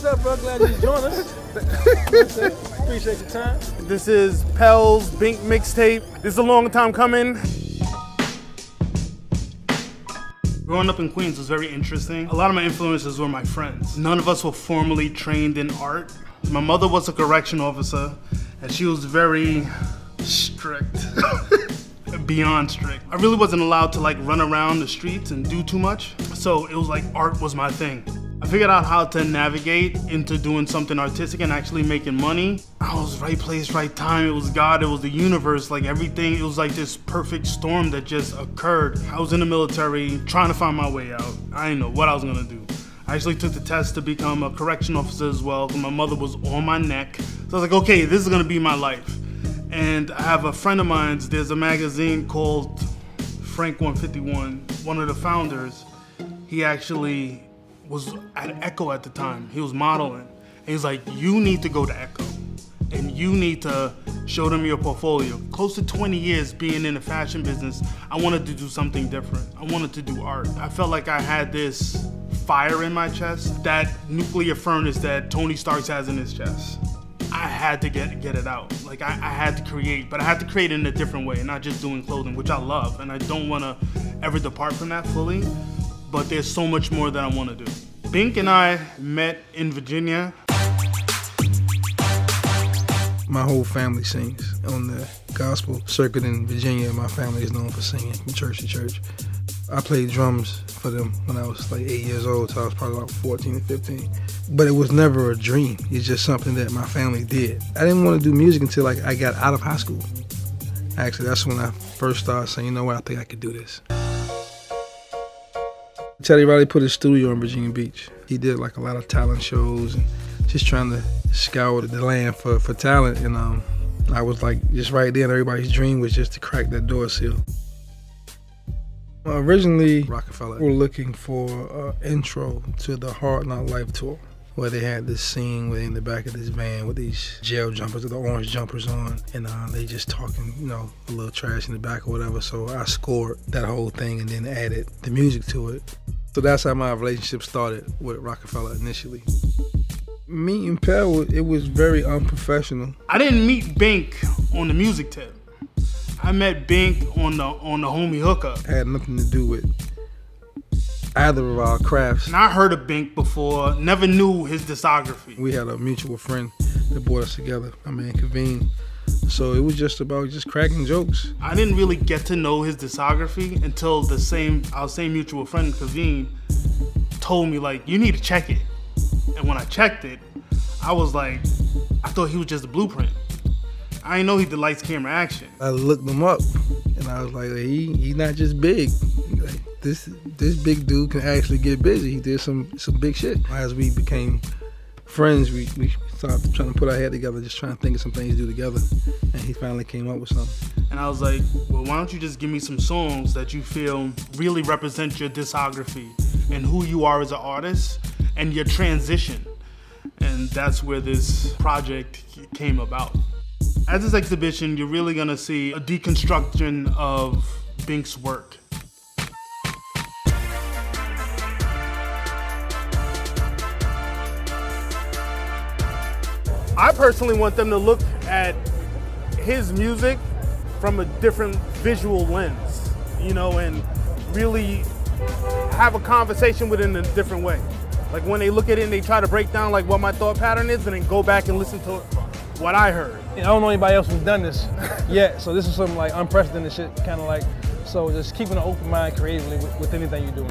up, bro? Glad you joined us. Appreciate your time. This is Pel's Bink mixtape. This is a long time coming. Growing up in Queens was very interesting. A lot of my influences were my friends. None of us were formally trained in art. My mother was a correction officer, and she was very strict. Beyond strict. I really wasn't allowed to like run around the streets and do too much. So it was like art was my thing. I figured out how to navigate into doing something artistic and actually making money. I was right place, right time. It was God, it was the universe, like everything. It was like this perfect storm that just occurred. I was in the military trying to find my way out. I didn't know what I was gonna do. I actually took the test to become a correction officer as well, because my mother was on my neck. So I was like, okay, this is gonna be my life. And I have a friend of mine, there's a magazine called Frank 151, one of the founders. He actually was at Echo at the time. He was modeling. And he's like, you need to go to Echo and you need to show them your portfolio. Close to 20 years being in the fashion business, I wanted to do something different. I wanted to do art. I felt like I had this fire in my chest, that nuclear furnace that Tony Stark has in his chest. I had to get it out. Like I had to create, but I had to create in a different way, not just doing clothing, which I love, and I don't want to ever depart from that fully, but there's so much more that I want to do. Bink and I met in Virginia. My whole family sings on the gospel circuit in Virginia. My family is known for singing from church to church. I played drums for them when I was like 8 years old, so I was probably about 14 or 15. But it was never a dream. It's just something that my family did. I didn't want to do music until like I got out of high school. Actually, that's when I first started saying, you know what, I think I could do this. Teddy Riley put his studio in Virginia Beach. He did like a lot of talent shows and just trying to scour the land for talent. And I was like, just right there, and everybody's dream was just to crack that door seal. Originally, Rockefeller were looking for an intro to the Hard Knock Life tour, where they had this scene where in the back of this van with these jail jumpers with the orange jumpers on, and they just talking, you know, a little trash in the back or whatever. So I scored that whole thing and then added the music to it. So that's how my relationship started with Rockefeller initially. Meeting Pel, it was very unprofessional. I didn't meet Bink on the music tip. I met Bink on the homie hookup. Had nothing to do with either of our crafts. And I heard of Bink before, never knew his discography. We had a mutual friend that brought us together, my man Kaveen. So it was just about just cracking jokes. I didn't really get to know his discography until our same mutual friend Kaveen told me, like, you need to check it. And when I checked it, I was like, I thought he was just a blueprint. I didn't know he did lights, camera, action. I looked him up, and I was like, he's not just big. Like, this big dude can actually get busy. He did some big shit. As we became friends, we started trying to put our head together, just trying to think of some things to do together. And he finally came up with something. And I was like, well, why don't you just give me some songs that you feel really represent your discography and who you are as an artist and your transition. And that's where this project came about. At this exhibition, you're really gonna see a deconstruction of Bink's work. I personally want them to look at his music from a different visual lens, you know, and really have a conversation with it in a different way. Like when they look at it and they try to break down like what my thought pattern is, and then go back and listen to what I heard. I don't know anybody else who's done this yet, so this is some like unprecedented shit, kind of like, so just keeping an open mind creatively with anything you're doing.